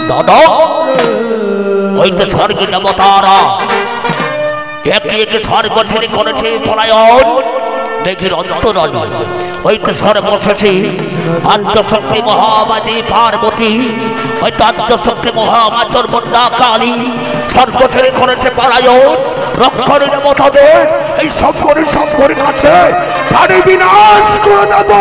দাদা ওই তো স্বর্গে দেবতারা একে একে স্বর্গ ছেড়ে করেছে পলায়ন মেঘের অন্তরালে। ওই তো স্বর বসেছে আদ্যশক্তি মহামাদী পার্বতী, ওই তো আদ্যশক্তি মহামাচর বন্দা কালী স্বর্গ ছেড়ে করেছে পলায়ন। রক্ষণী দেবতাদের এই শঙ্করের কাছে তারে বিনাশ করে দেব।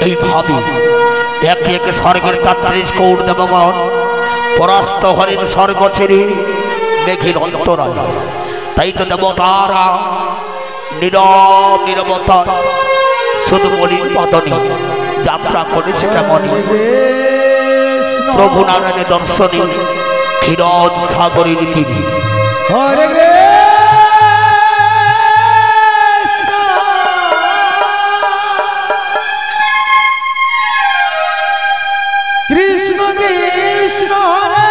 এইভাবে একে একে স্বর্গের ৩৩ কৌর দেবগণ পরাস্ত হরেন স্বর্গ ছেড়ে মেঘের অন্তরালে। তাই তো দেবতারা নীরব নীরবতা শুধু বলি বদনে যাত্রা করেছে তেমনই প্রভু নারায়ণের দর্শনে ক্ষীরদ সাগরের তীরে কৃষ্ণ কৃষ্ণ হরে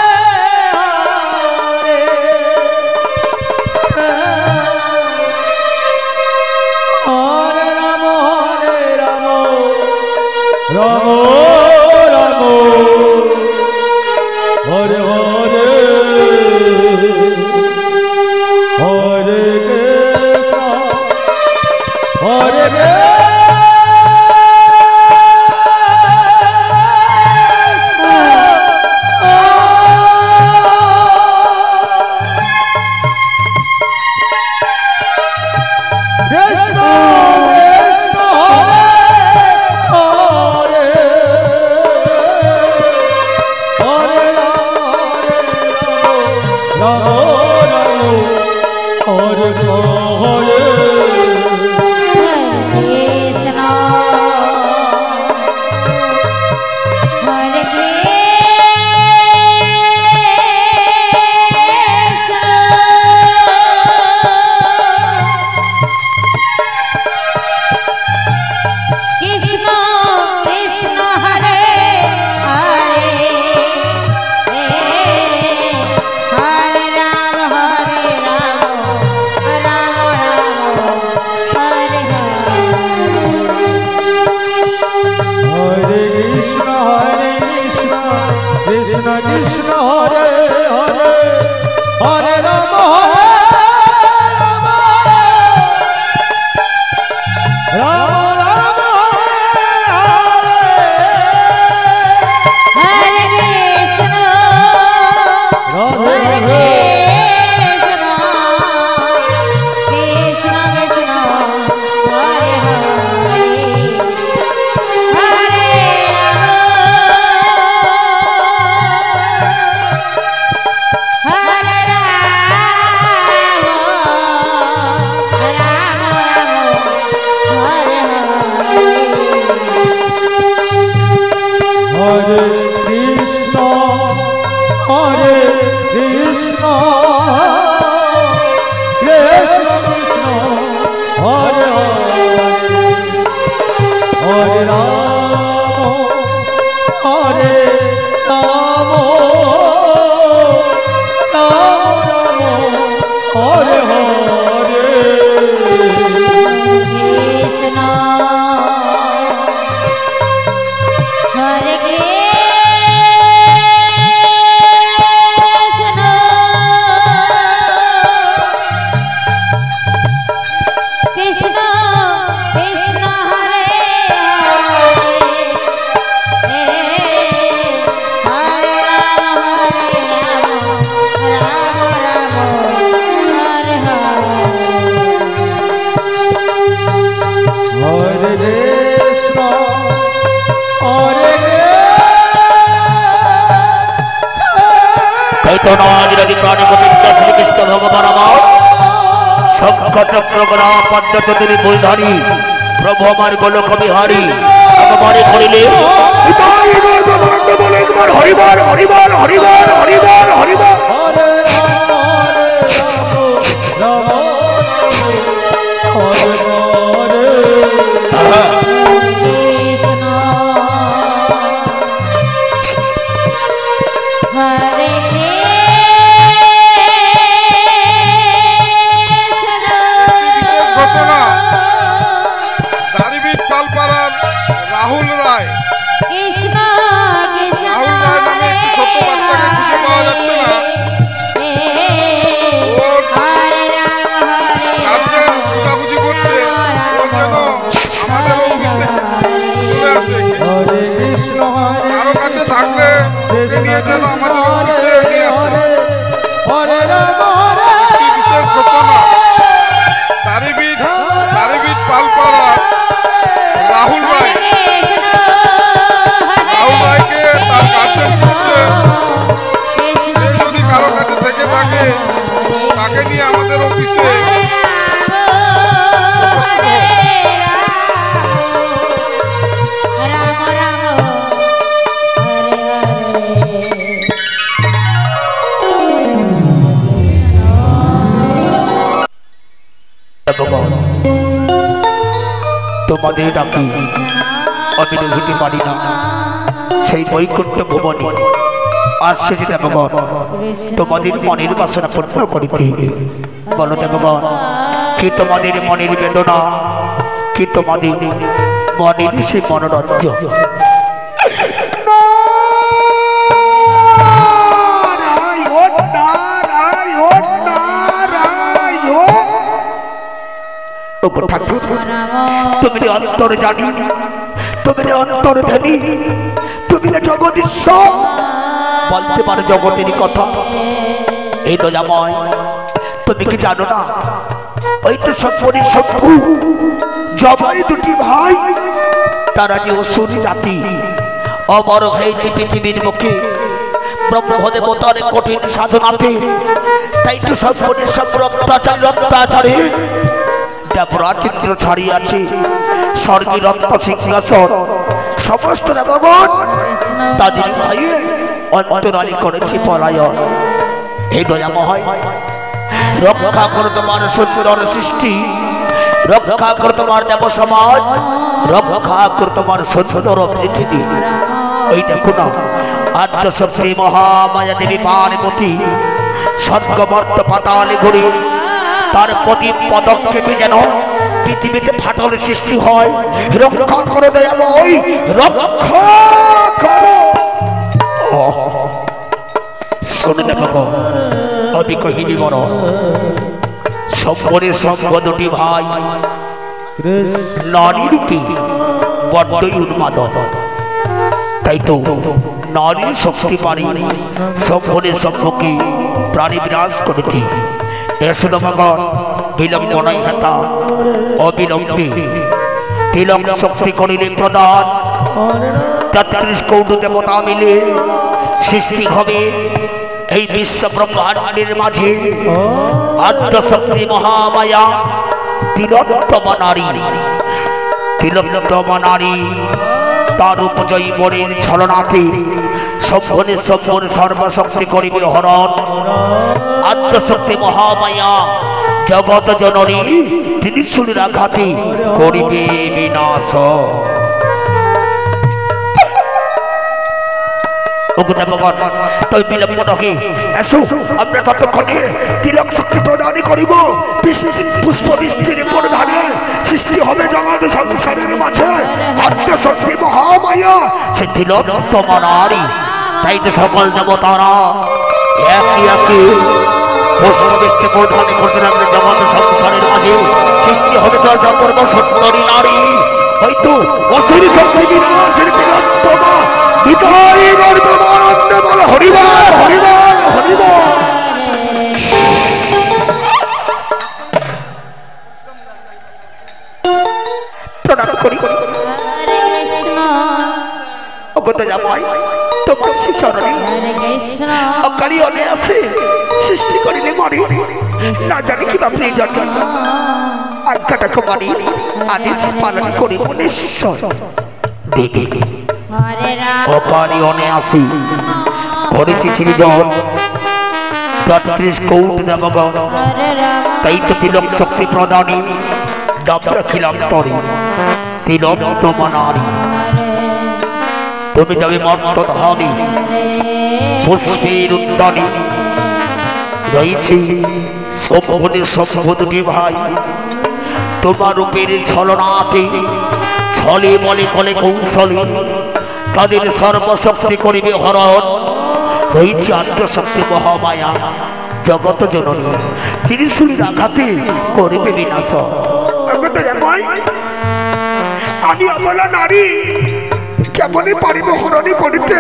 রাম রাম রাম হরে হরে হরে কৃষ্ণ হরে কৃষ্ণ শ্রীকৃষ্ণ ভগবান আমার শঙ্খ চক্র গদা পদ্ম চতুরী ফুলধারী প্রভু আমার গোলক বিহারী ভগবানে করিলে হরিবার হরিবার হরিবার হরিবার হরিবার রাহুল রায় নামে একটি ছোট্ট বাচ্চাকে খুঁজে পাওয়া যাচ্ছে না। খোঁজাখুঁজি করছে, ওর যেন আমাদের অফিসে চলে আসে। কারো কাছে থাকলে ওকে নিয়ে যেন আমাদের অফিসে নিয়ে আসে। বিশেষ ঘোষণা, দাড়িভিট পালপাড়া রাহুল রায়, রায়কে তার গার্জেন করছে। সে যদি কারো কাছে থেকে থাকে তাকে নিয়ে আমাদের অফিসে তোমাদের ডাকি আমি দেখিতে পারি না সেই বৈকুণ্ঠ ভুবনে আসছে যে দেবগণ তোমাদের মনের বাসনা পূর্ণ করিতে। বলো দেবগণ, কি তোমাদের মনের বেদনা, কি তোমাদের মনের সে মনোরঞ্জন? ঠাকুর, তুমি অন্তর জানি, তুমি অন্তর ধ্যানী, তুমি জগদীশ্বর, বলতে পারো জগতের কথা। এই দয়াময়, তুমি কি জানো না ওই তো সত্যি শত্রু জবাই দুটি ভাই, তারা যে অসুর জাতি, অমর হয়েছে পৃথিবীর মুখে ব্রহ্মদেবতার কঠিন সাধনাতে। তাই তো সত্যি সব অত্যাচারে দেবরাচিত্র ছাড়িয়াছে স্বর্গের রত্ন সিংহাসন। সমস্ত দেবগণ তাদের ভাইয়ে অন্তরালী করেছে পলায়ন। এই দয়াময়, রক্ষা করো তোমার সুন্দর সৃষ্টি, রক্ষা করো তোমার দেব সমাজ, রক্ষা করো তোমার সুন্দর পৃথিবী। ওই দেখো না, আদ্য শক্তি মহামায়া দেবী পার্বতী স্বর্গমর্ত পাতালে ঘুরে তার প্রতি পদক্ষেপে যেন পৃথিবীতে ফাটল সৃষ্টি হয়। রক্ষা করো দয়াময়, রক্ষা করো। শোনো দেখো, আমি কহিনি বড় সম্পরে সম্প দুটি ভাই নারী রূপে বড্ডই উন্মাদন। তাই তো নারীর শক্তি পারি সম্পরে সম্পকে প্রাণী বিরাজ করেছি। এসো দেবগণ, বিলম্ব নাই হেতা, অবিলম্বে তিলক শক্তি করিলে প্রদান। ৩৩ কৌটি দেবতা মিলে সৃষ্টি হবে এই বিশ্ব ব্রহ্মাণ্ডের মাঝে। আদ্য শক্তি মহামায়া তিলোত্তমা নারী, তিলোত্তমা নারী তার উপজয়ী বনের ছলনাতে সম্ভনে সম্ভন সর্বশক্তি করিবে হরণ। আদ্য শক্তি মহামায়া জগৎ জননী ত্রিশূলের আঘাতে করিবে বিনাশ। বিলম্ব নহে, এসো আমরা ততক্ষণে তিলক শক্তি প্রদান করিব। পুষ্প বৃষ্টির প্রধানে সৃষ্টি হবে জগৎ সংসারের মাঝে আদ্য শক্তি মহামায়া সে তিলোত্তমা নারী। তাই তো সকল দেবতারা একই একই পুষ্প বৃষ্টি প্রদান করতে লাগলে জগৎ সংসারের মাঝে সৃষ্টি হবে জগৎ সুন্দরী নারী। হয়তো অসুর শক্তি বিনাশের তিলোত্তমা বিদায় বর্তমানন্দে বলে হরিবল হরিবল হরিবল। প্রণাম করি তোমার শ্রীচরণে অকালি অনে আছে সৃষ্টি করিলে মরে না জানি কি আপনি জানেন। আজ্ঞাটাকে মানি আদেশ পালন করিব নিশ্চয়। দেবী অকালি অনে আসি করেছি সৃজন ৩৩ কৌটি দেবগণ। তাই তো তিলক শক্তি প্রদানে ডাব রাখিলাম তরে তিলোত্তমা নারী। তুমি যাবে মর্তধামে পুষ্পের উদ্যানে রয়েছে সম্ভনে সম্ভ দুটি ভাই। তোমার রূপের ছলনাতে ছলে বলে কলে কৌশলে তাদের সর্বশক্তি করিবে হরণ। রয়েছে আত্মশক্তি মহামায়া জগৎ জননী ত্রিশূলের আঘাতে করিবে বিনাশ। আমি অবলা নারী কেমনই পারিব হরণী করিতে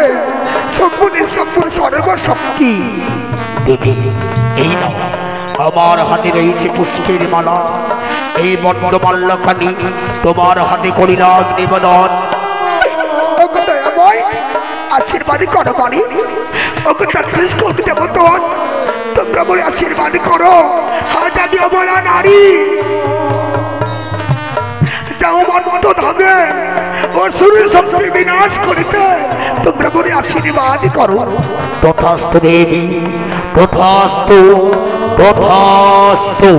সম্পূর্ণ সম্পূর্ণ সর্বশক্তি। দেবী এই নাও, আমার হাতে রয়েছে পুষ্পের মালা, এই বর্ণমাল্যখানি তোমার হাতে করিলাম নিবেদন। আশীর্বাদ করো বাড়ি, ওকে ৩০ কোটি দেবতন তোমরা বলে আশীর্বাদ করো। আজ আমি অবলা নারী যাও মন্ত্র ধামে অসুরের শক্তি বিনাশ করিতে তোমরা বলে আশীর্বাদ করো। তথাস্তু দেবী, তথাস্তু তথাস্তু।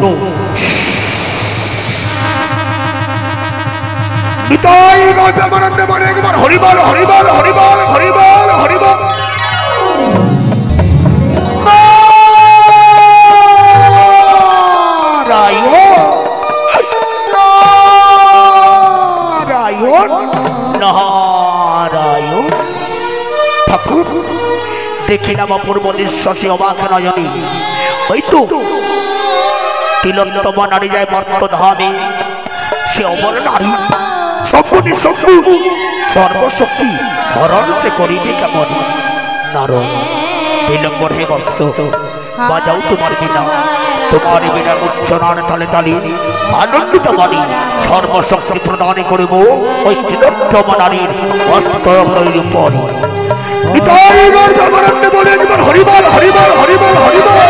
নিতাই গৌর প্রেমানন্দে বলে একবার হরিবল হরিবল হরিবল হরিবল হরিবল। নারায়ণ ঠাকুর দেখিলাম অপূর্ব দৃশ্য সে অবাক নয়নে। ওই তো তিলোত্তমা নারী যায় মর্তধামে, সে অমর নারী শক্তি শক্তি সর্বশক্তি হরণ সে করিবে কেমন। নারদ বিলম্বন হে বৎস বাজাও তোমার বিনা, তোমার বিনা উচ্চনার তালে তালে আনন্দিত বাণী সর্বশক্তি প্রদান করিব ওই তিলোত্তমা নারীর অস্ত্রের উপর। হরিবল হরিবল হরিবল হরিবল।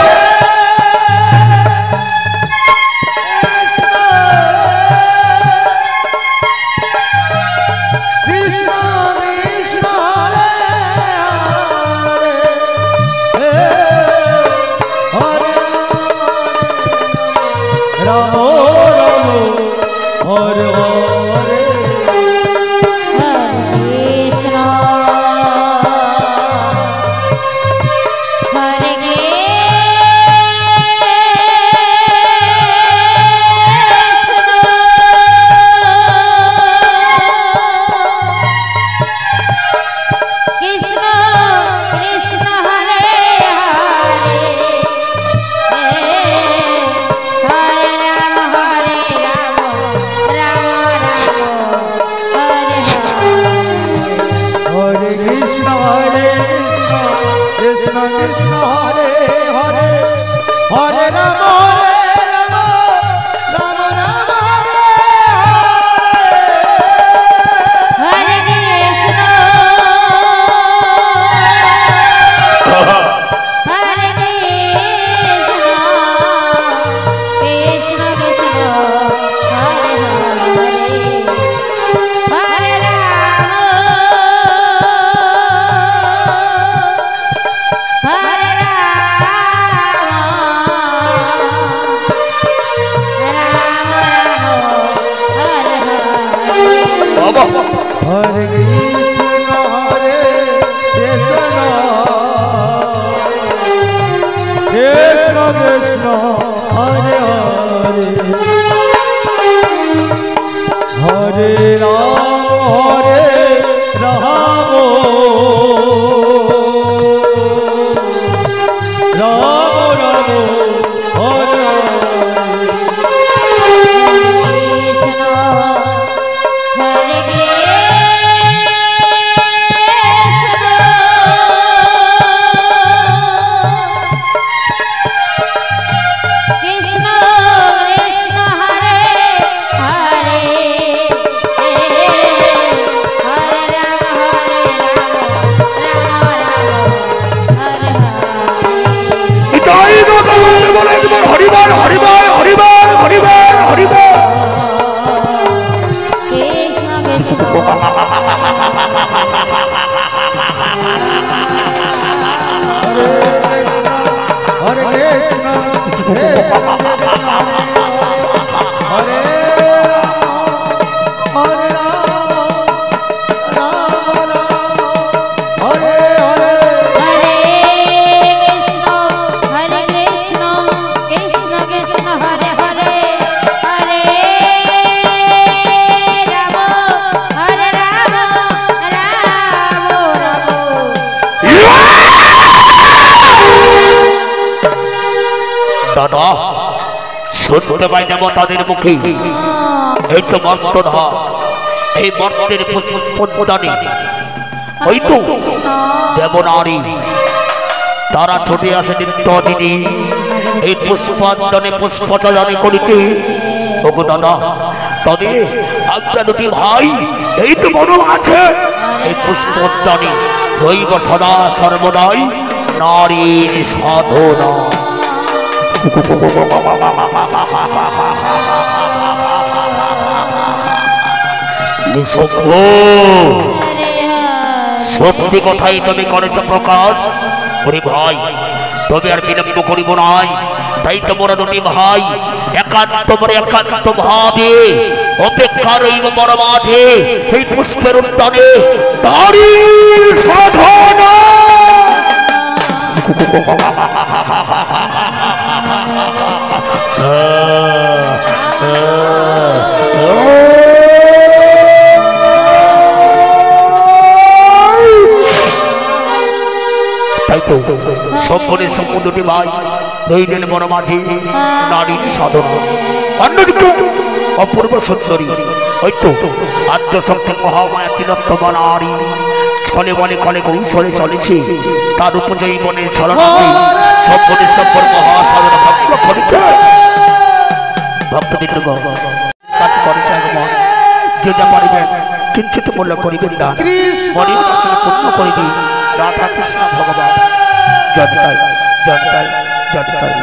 দাদা শুনতে পাই যাব তাদের মুখে এই তো মর্তধা, এই মর্তের পুষ্পদানে ওই তো দেবনারী তারা ছুটে আসে নিত্য দিনী এই পুষ্পাঞ্জনে পুষ্পচয়নে করিতে। ওগো দাদা তবে আমরা দুটি ভাই এই তো মনে আছে এই পুষ্পোদ্যানে রইব সদা সর্বদাই নারীর সাধনা। সত্যি কথাই তুমি করেছ প্রকাশ। ওরে ভাই তবে আর বিলম্ব করিব নাই, তাই তোমরা দুটি ভাই একান্ত ভাবে অপেক্ষা রইব বড় মাঠে এই পুষ্পের উদ্যানে দাঁড়িয়ে সাধনা সম্পূর্ণটি ভাই রইলেন বড় মাঝে নারীর সাধন অন্যদিকে অপূর্ব সুন্দরী হয়তো আদ্য শক্তি মহামায়া তিলোত্তমা নারী ছলে বলে কলে কৌশলে চলেছে তার উপজয়ী মনের ছলনাতে সম্পূর্ণ মহাসাধন ভক্ত করেছে ভক্তবৃন্দগণ কাজ করেছে আগমন যে যা পারিবেন কিঞ্চিত মূল্য করিবেন দান মনের বাসনা পূর্ণ করিবে রাধা কৃষ্ণ ভগবান জনতাই জনতাই জনতাই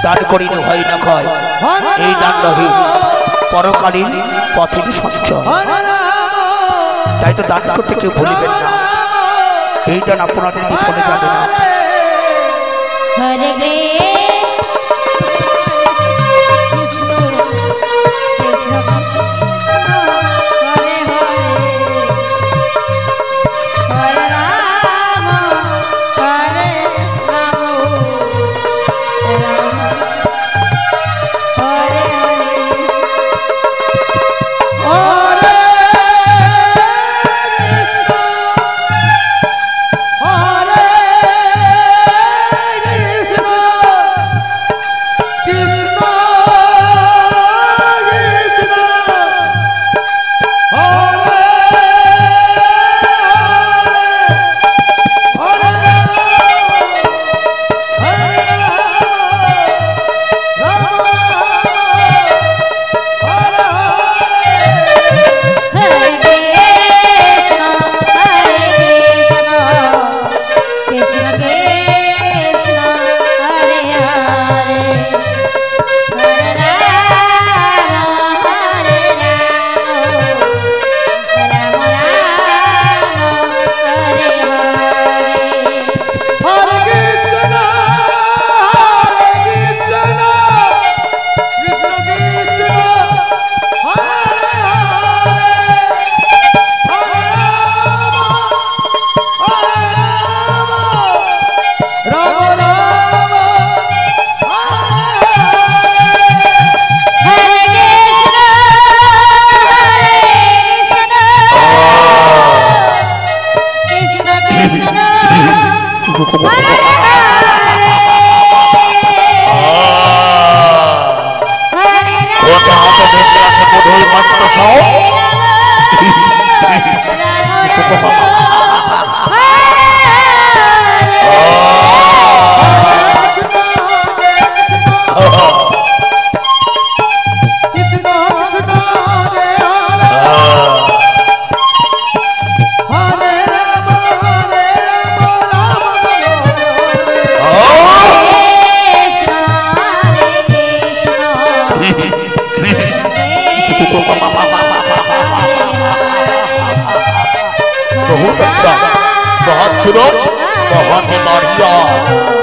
দান করিলে হয় না ক্ষয় এই দান রহে পরকালীন পথের সঞ্চয় তাই তো দান করতে কেউ ভুলিবেন না এই দান আপনাদের বিফলে যাবে না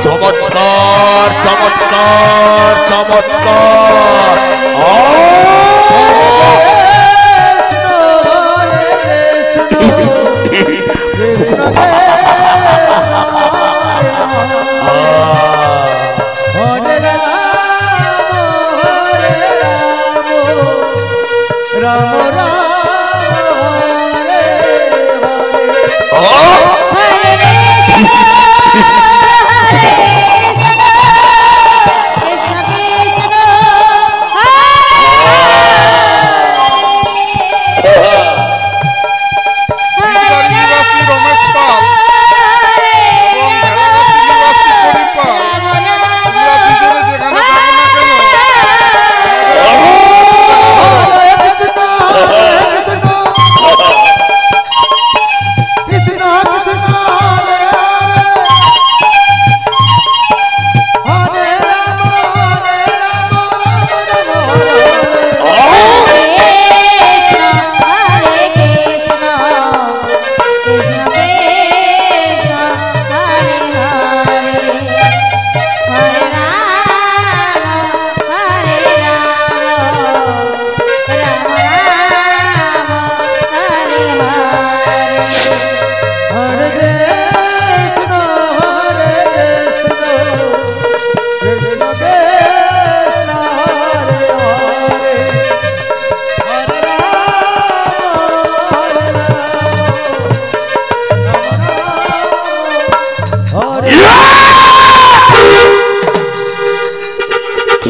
चमत्कार चमत्कार चमत्कार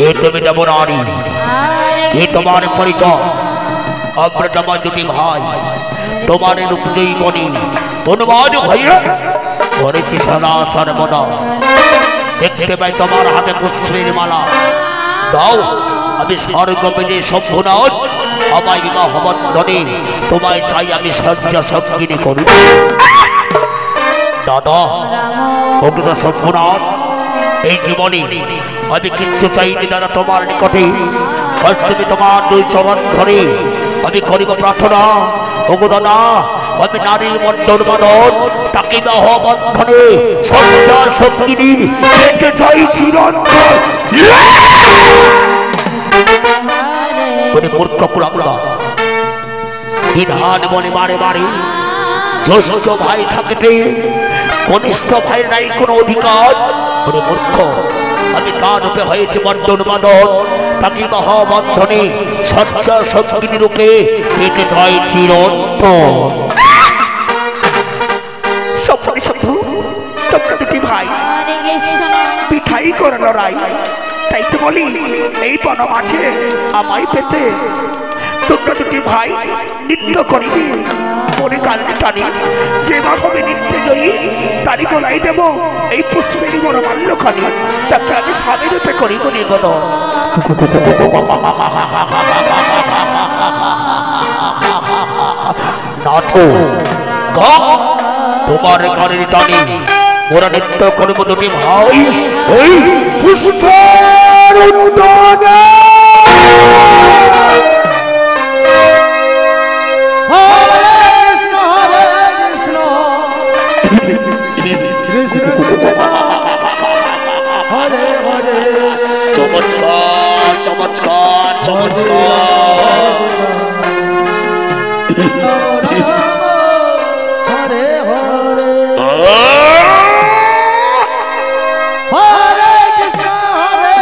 এ তুমি দেব নারী, এ তোমার পরিচয়। আমরা তোমার দুটি ভাই, তোমার রূপজয়ী মনি অনুবাদ হইয়া করেছি সদা সর্বদা। দেখতে পাই তোমার হাতে পুষ্পের মালা, দাও আমি স্বর্গ পেজে শম্ভুনাথ আমায় বিবাহ বন্ধনে তোমায় চাই আমি শয্যা সঙ্গিনী করি। দাদা ওকে তো শম্ভুনাথ, এই জীবনে আমি কিচ্ছু চাইনি দাদা তোমার নিকটে। তুমি তোমার দুই চরণ ধরে আমি করিব প্রার্থনা, ওগো দাদা আমি নারীর মন্ডল মাদন তাকে বিবাহ বন্ধনে শয্যা সঙ্গিনী পেতে চাই চিরন্তন। মূর্খ কুলাঙ্গা বিধান বলে বারে বারে জ্যেষ্ঠ ভাই থাকতে কনিষ্ঠ ভাইয়ের নাই কোনো অধিকার। মূর্খ, আমি তার রূপে হয়েছে মন্ডল মাদন, তাকে মহাবন্ধনে শয্যা সঙ্গিনী রূপে পেতে চাই চিরন্তন। সম্মানী শম্ভু, তোমরা দুটি ভাই পিঠাই করে লড়াই, তাই তো বলি এই বনম আছে আমায় পেতে। তোমরা দুটি ভাই নৃত্য করিবে মনে কালকে টানি, যে মা হবে নৃত্য জয়ী তারই গলাই দেব এই পুষ্পেরই বড় মাল্যখানি, তাকে আমি স্বামী রূপে করিব নিবেদন। নাচো গা, তোমার ঘরের টানি ওরা নৃত্য করব দুটি ভাই এই পুষ্পের উদ্যানে। চমৎকার চমৎকার চমৎকার। হরে হরে হরে কৃষ্ণ হরে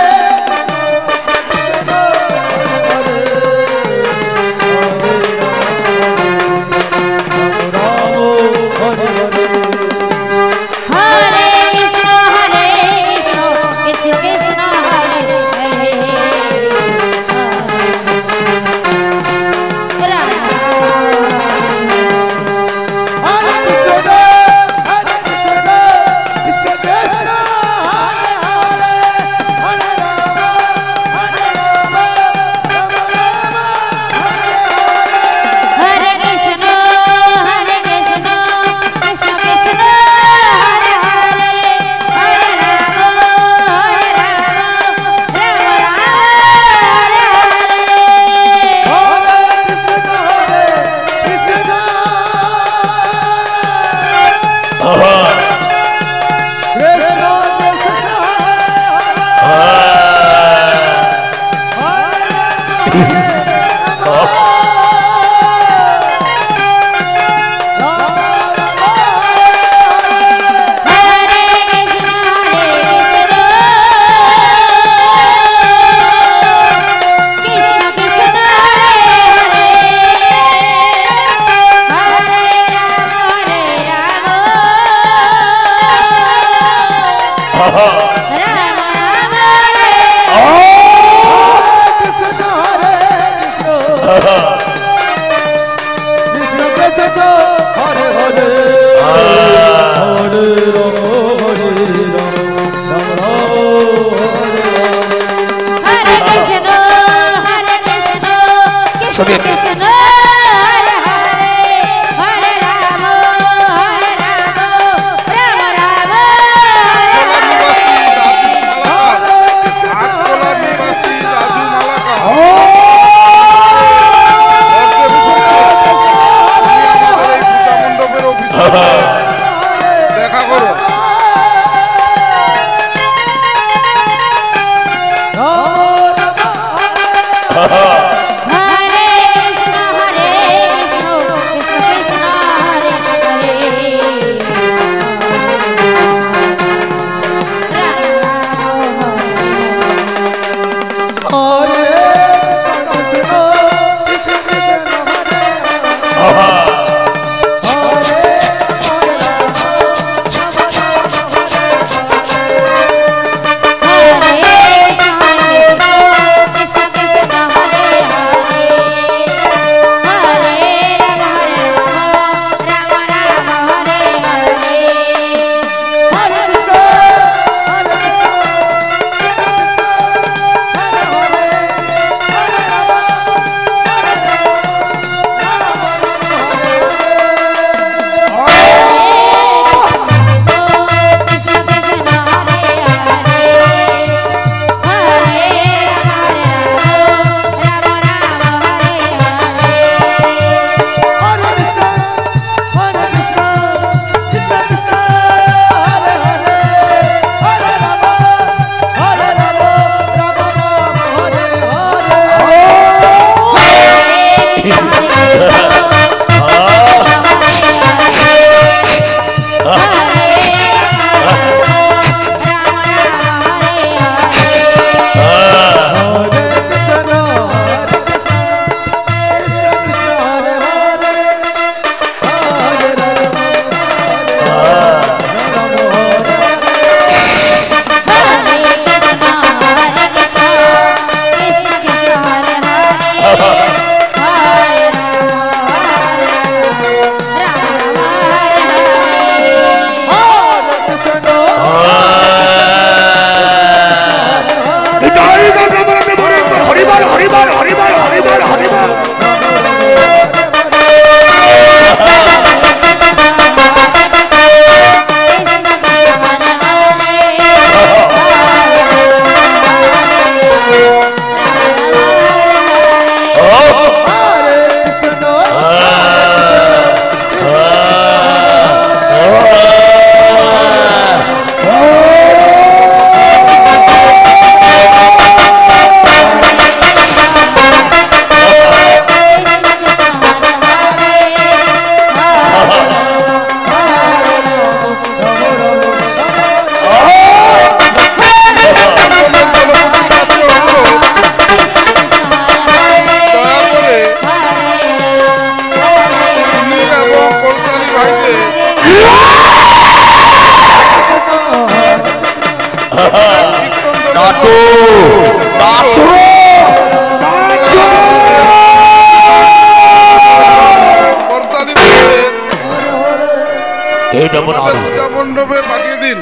এই দেব না পূজা মণ্ডপে পাঠিয়ে দিন।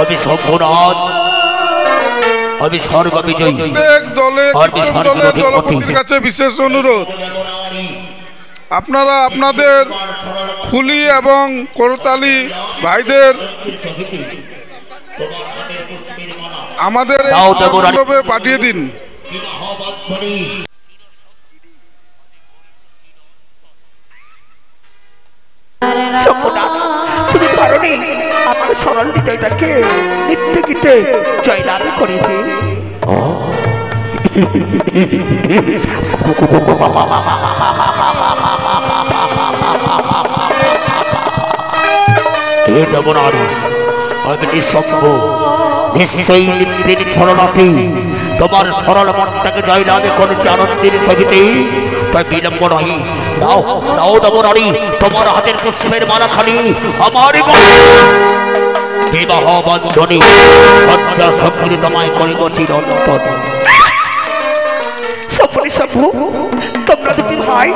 আমি সম্পূর্ণ আমি স্বর্গ বিজয়ী প্রত্যেক দলের দলপতির কাছে বিশেষ অনুরোধ, আপনারা আপনাদের খুলি এবং করতালি ভাইদের আমাদের এই মণ্ডপে পাঠিয়ে দিন। তুমি পারোনি আমার সরল হৃদয়টাকে নিত্য গীতে জয়লাভ করিতে। হে দেবনারী, আমি নিঃসঙ্গ নিশ্চয়ই নিত্যের সরলাতে তোমার সরল মনটাকে জয়লাভ করেছে আনন্দের সহিতে। তাই বিলম্ব নয়, দাও দাও দেবনারী তোমার হাতের পুষ্পের মালাখানি আমার বিবাহ বন্ধনে সজ্জা সঙ্গে তোমায় করিব চিরন্তন। সফলি সফু তোমরা দুটি ভাই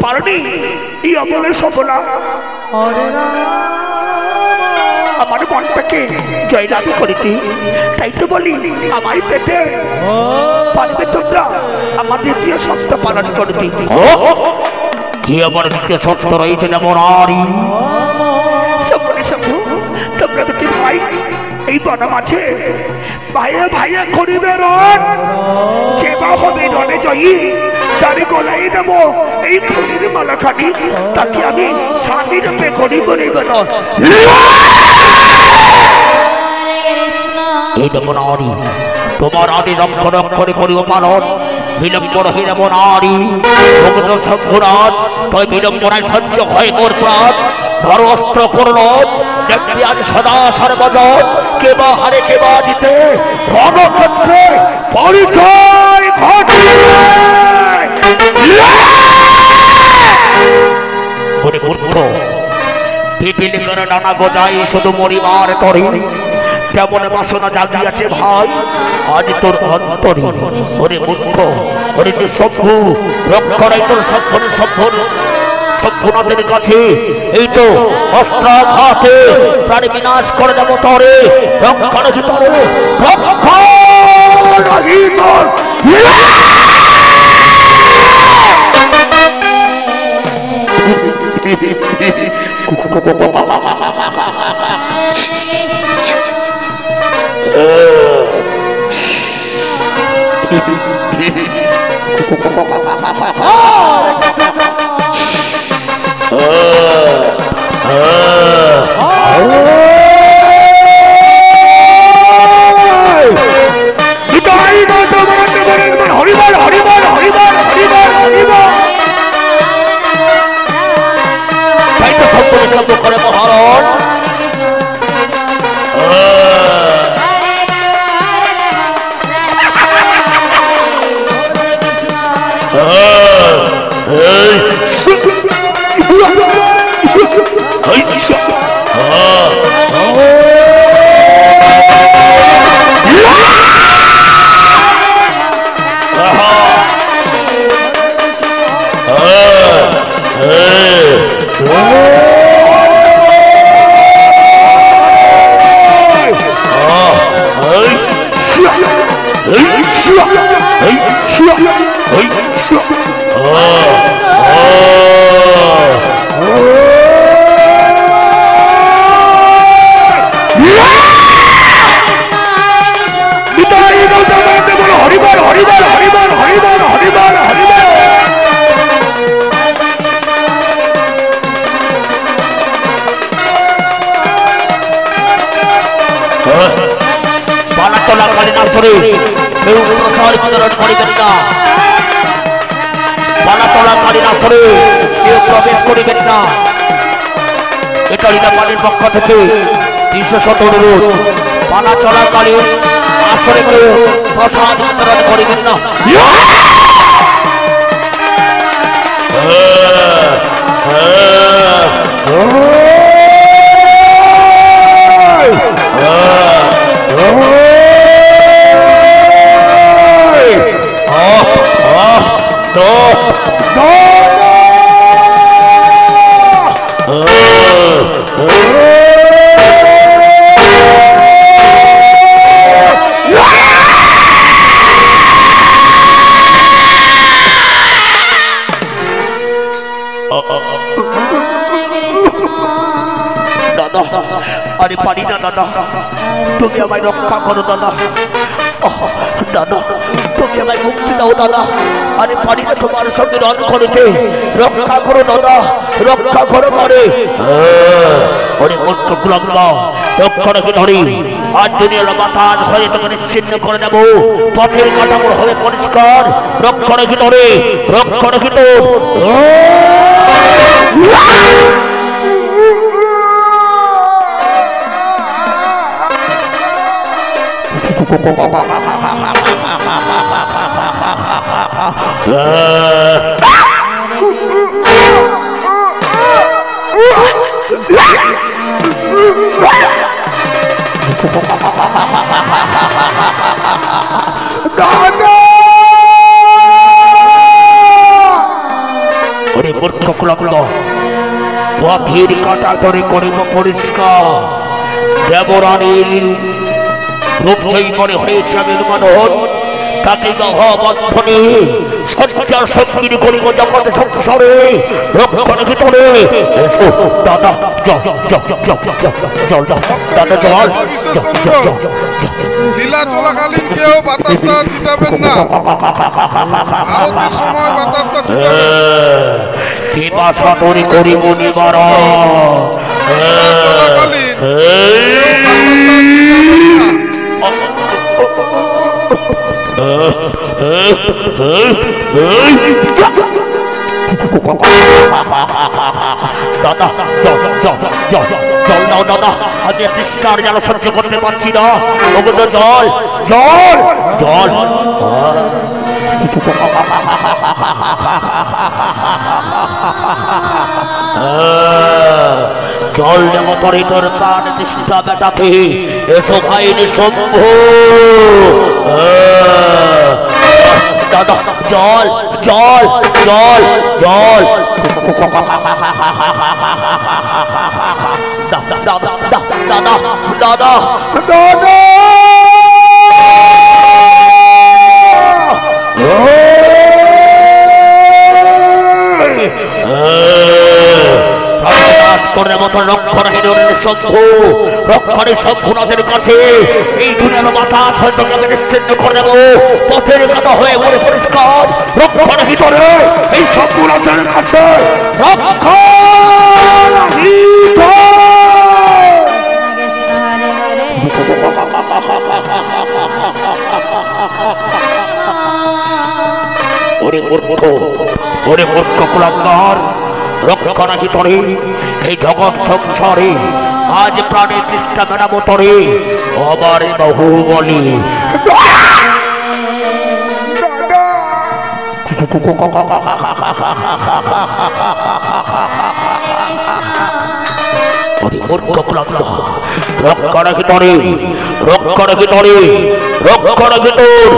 পারোনি এই অমলের সফলা আমার মনটাকে জয়লাভ করিতে। তাই তো বলি আমায় পেতে পারবে তোমরা আমার দ্বিতীয় সত্য পালন করতে। কি আমার দ্বিতীয় সত্য রয়েছে দেবনারী? সফলি সফু তোমরা দুটি ভাই এই বনম আছে ভাইয়া ভাইয়া করিবে রণ, যে বা হবে রণে জয়ী তারে গলাই দেব এই ফুলের মালাখানি, তাকে আমি স্বামী রূপে করিব নিবেদন। এই দেবনারী তোমার আদি অক্ষর অক্ষরে করিব পালন, বিলম্ব রহি দেবনারী ভক্ত শঙ্করাত তয় বিলম্বনায় সহ্য হয় মোর প্রাণ। ধর অস্ত্র করল দেখবি আজ সদা সর্বজন, কেবা হারে কেবা জিতে রণক্ষেত্রে পরিচয় ঘটে। ওরে মূর্খ, পিপিলি করে নানা গজাই শুধু মরিবার তরে, কেমন বাসনা জাগিয়াছে ভাই আজ তোর অন্তরে। ওরে মূর্খ, ওরে নিঃসভ্য, রক্ষণাই তোর সভ্যনে সভ্যন সভ্যনাথের কাছে এই তো অস্ত্রাঘাতে প্রাণী বিনাশ করে দেব তরে। রক্ষণ ভিতরে রক্ষণ তোর হরিবল হরিবল হরিবল হরিবল হরিবল। তাই তো সম্পূর্ণ শব্দ করে মহারণ। চলাকালীন আসরে কেউ প্রসার বিতরণ করিবেন না। পালা চলাকালীন আসরে কেউ প্রবেশ করিবেন না। এটা লীলাপালের পক্ষ থেকে বিশেষত অনুরোধ। পালা চলাকালীন আসরে কেউ প্রসাদ বিতরণ করিবেন না। দাদা আরে পারি না দাদা, তুমি আমায় রক্ষা করো দাদা। দাদা তুমি আমায় মুক্তি দাও দাদা, আরে পারি না তোমার সঙ্গে রণ করতে, রক্ষা করো দাদা, রক্ষা করো পারে। ওরে মূর্খ কুলাঙ্গ, রক্ষা রেখে ধরি, আজ দুনিয়ার বাতাস হয়ে তোকে নিশ্চিন্ন করে দেব, পথের কাঠামো হবে পরিষ্কার, রক্ষা রেখে ধরে, রক্ষা রেখে তো ওরে মূর্খ কুলাঙ্গ, পথের কাটা ধরে করিব পরিষ্কার, দেবরানীর রূপ জয়ী মনে হয়েছে আমি মানব, তাকে মহাবন্ধনে সজ্জার সঙ্গিনী করিব জগৎ সংসারে, রক্ষণ ভিতরে এসো দাদা, জল দাদা, জল লীলা চলাকালীন কেউ বাতাসা ছিটাবেন না, আরতির সময় বাতাসা ছিটাবেন। পিপাসা তরি করিব নিবারণ, চলাকালীন কেউ বাতাসা ছিটাবেন না। দাদা জল নাও দাদা, আমি তৃষ্ণার জ্বাল সহ্য করতে পারছি না, ওগো তো জল জল জল। জল নেব তরি তোর প্রাণ তৃষ্ণা বেটাকে, এসো ভাইনি শম্ভু, দাদা জল জল জল জল। দাদা দাদা দাদা দাদা দাদা করে মতো রক্ষণহীনের শম্ভু, রক্ষণের শম্ভুনাথের কাছে এই দুনিয়ার বাতাস হয়তো আমি নিশ্চিন্ন করে দেব, পথের কাটা হয়ে বলে পরিষ্কার, রক্ষণের ভিতরে এই শম্ভুনাথের কাছে ওরে মূর্খ, ওরে মূর্খ কুলাঙ্গার, রক্ষণা ভিতরে এই জগৎ সংসারে আজ প্রাণে তৃষ্ণা মেটাবো তরে, আবার বহু বলি মূর্খ কুলাঙ্গ, রক্ষণা ভিতরে, রক্ষণা ভিতরে, রক্ষণা ভিতর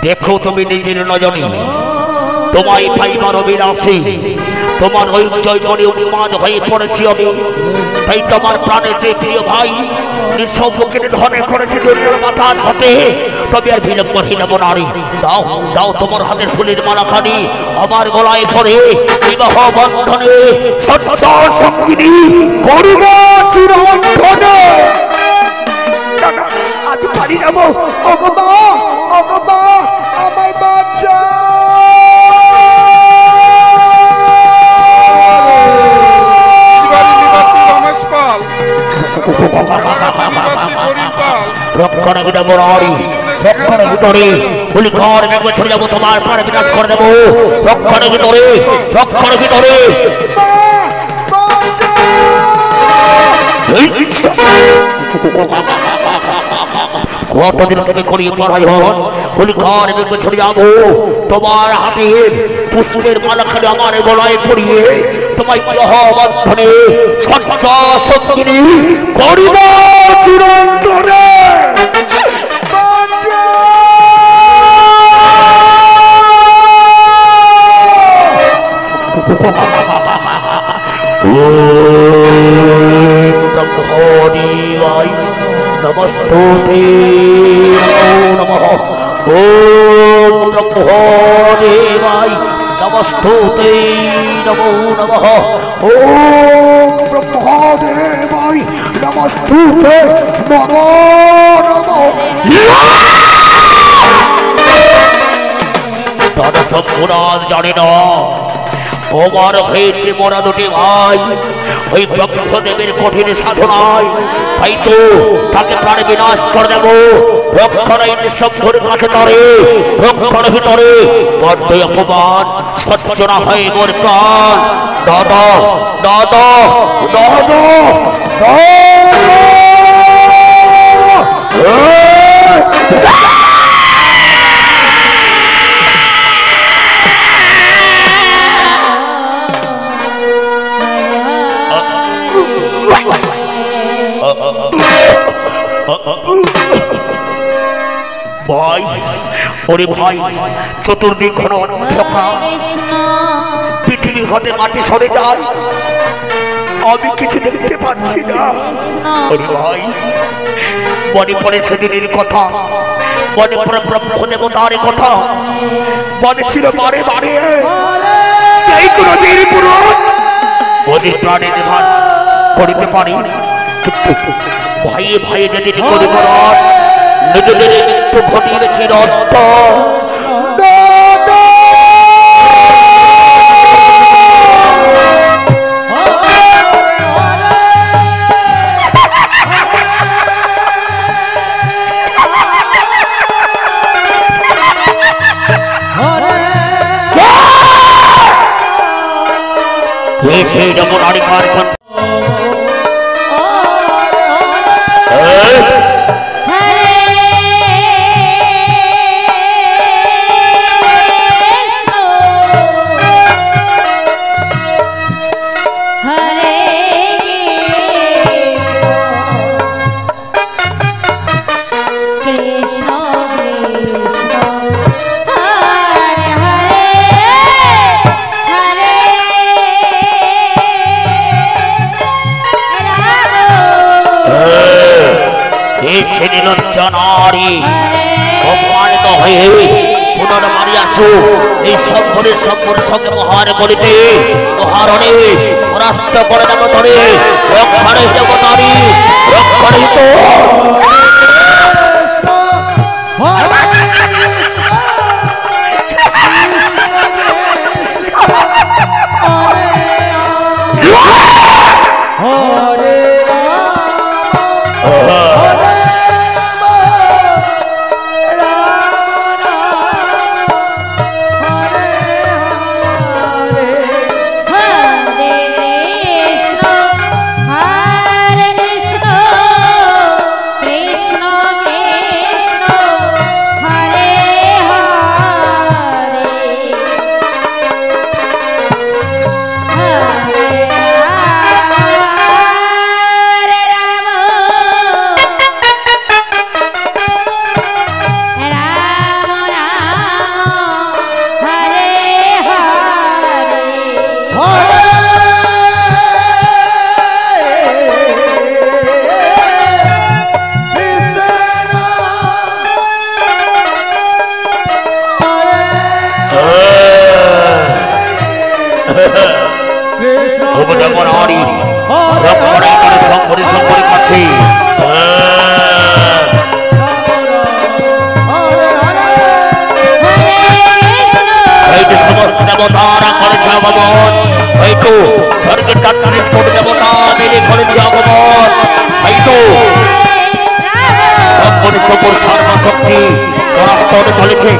দেখো তুমি নিজের নজরে, তোমায় পাইবার অবিনাশী, তোমার ওই জয়মণি উন্মাদ হয়ে পড়েছি আমি, তাই তোমার প্রাণে যে প্রিয় ভাই নিঃসম্মুখে ধনে করেছে দুনিয়ার বাতাস হতে, তবে আর বিলম্ব হীনব নারী, দাও দাও তোমার হাতের ফুলের মালাখানি আমার গলায় পড়ে বিবাহ বন্ধনে সচ্চার সঙ্গিনী করিব চিরন্তনে। আমি পারি যাব, অগবা অগবা আমায় বাঁচা। রক্ষণা ভিতরে গুলি ঘর মেঘ ছড়ে যাবো, তোমার প্রাণ বিনাশ করে দেবো, রক্ষণা ভিতরে, রক্ষণা ভিতরে। কতদিন তুমি করিয়ে পড়াই হন হোলিকার বেগে ছড়ে যাবো তোমার হাতে পুষ্পের মালা খালি আমার গলায় পরিয়ে তোমায় মহাবন্ধনে সচ্চা শক্তি করিব চিরন্তরে ब्रह्मदेवाय नमस्तुते नमो नमः ओम ब्रह्मदेवाय नमस्तुते नमो नमः ओम ब्रह्मदेवाय नमस्तुते नमो नमः दादा सब मुराद जाने ना ওমর হয়েছে মোরা দুটি ভাই ওই ব্রহ্মদেবের কঠিন সাধনায় তাই তো তাকে প্রাণ বিনাশ করে দেব রক্ষণায় নিঃশব্দের কাছে ধরে রক্ষণ ভিতরে বড্ড অপমান সহ্য না হয় মোর প্রাণ দাদা দাদা দাদা ভাই ওরে ভাই চতুর্দিক ঘন অন্ধকার পৃথিবী হতে মাটি সরে যায় আমি কিছু দেখতে পাচ্ছি না ওরে ভাই মনে পড়ে সেদিনের কথা মনে পড়ে ব্রহ্মদেবতার কথা মনে ছিল বারে বারে এই কোনদিন পুরো ওদের প্রাণে নির্মাণ করিতে পারি ভাইয়ে ভাইয়ে যেদিন করে মরণ নিজেদের মৃত্যু ঘটিয়ে চিরন্ত সেই রকম আরিকার নারী অপমানিত হয়ে পুনর্বাড়ি আসো এই সম্পদের সম্পদের সঙ্গে মহান করিতে মহারণে পরাস্ত করে দেব ধরে রক্ষণে দেব নারী রক্ষণে তো সর্বশক্তি পরাস্তরে চলেছে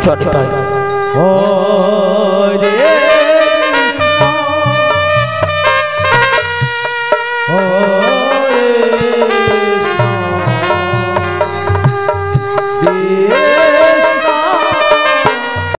জানি তাই।